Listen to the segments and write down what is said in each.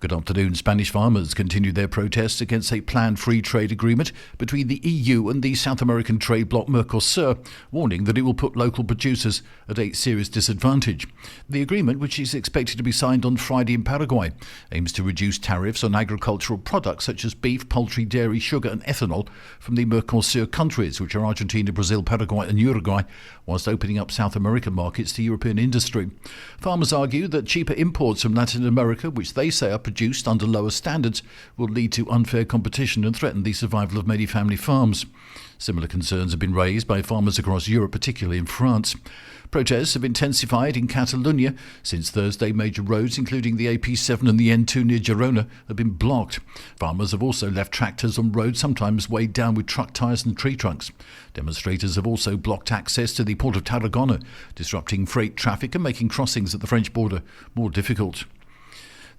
Good afternoon. Spanish farmers continue their protests against a planned free trade agreement between the EU and the South American trade bloc Mercosur, warning that it will put local producers at a serious disadvantage. The agreement, which is expected to be signed on Friday in Paraguay, aims to reduce tariffs on agricultural products such as beef, poultry, dairy, sugar and ethanol from the Mercosur countries, which are Argentina, Brazil, Paraguay and Uruguay, whilst opening up South American markets to European industry. Farmers argue that cheaper imports from Latin America, which they say are produced under lower standards, will lead to unfair competition and threaten the survival of many family farms. Similar concerns have been raised by farmers across Europe, particularly in France. Protests have intensified in Catalonia. Since Thursday, major roads, including the AP7 and the N2 near Girona, have been blocked. Farmers have also left tractors on roads, sometimes weighed down with truck tyres and tree trunks. Demonstrators have also blocked access to the port of Tarragona, disrupting freight traffic and making crossings at the French border more difficult.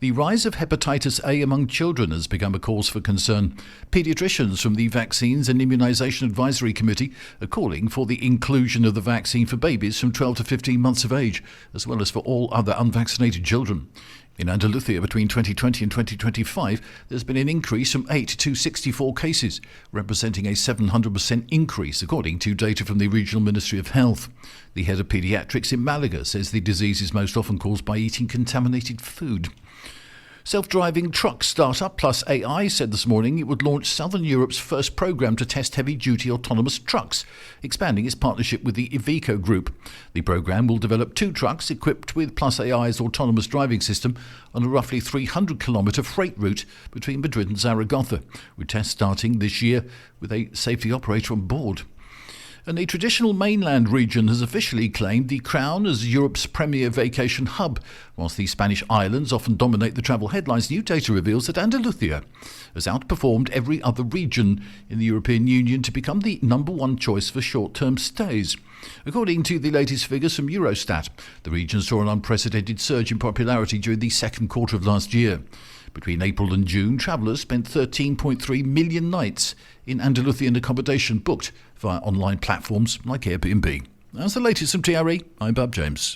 The rise of hepatitis A among children has become a cause for concern. Paediatricians from the Vaccines and Immunisation Advisory Committee are calling for the inclusion of the vaccine for babies from 12 to 15 months of age, as well as for all other unvaccinated children. In Andalusia, between 2020 and 2025, there's been an increase from 8 to 64 cases, representing a 700% increase, according to data from the Regional Ministry of Health. The head of paediatrics in Malaga says the disease is most often caused by eating contaminated food. Self-driving truck startup Plus AI said this morning it would launch Southern Europe's first program to test heavy-duty autonomous trucks, expanding its partnership with the Iveco Group. The program will develop 2 trucks equipped with Plus AI's autonomous driving system on a roughly 300-kilometre freight route between Madrid and Zaragoza, with tests starting this year with a safety operator on board. And a traditional mainland region has officially claimed the crown as Europe's premier vacation hub. Whilst the Spanish islands often dominate the travel headlines, new data reveals that Andalusia has outperformed every other region in the European Union to become the number one choice for short-term stays. According to the latest figures from Eurostat, the region saw an unprecedented surge in popularity during the second quarter of last year. Between April and June, travellers spent 13.3 million nights in Andalusian accommodation booked via online platforms like Airbnb. That's the latest from TRE. I'm Bob James.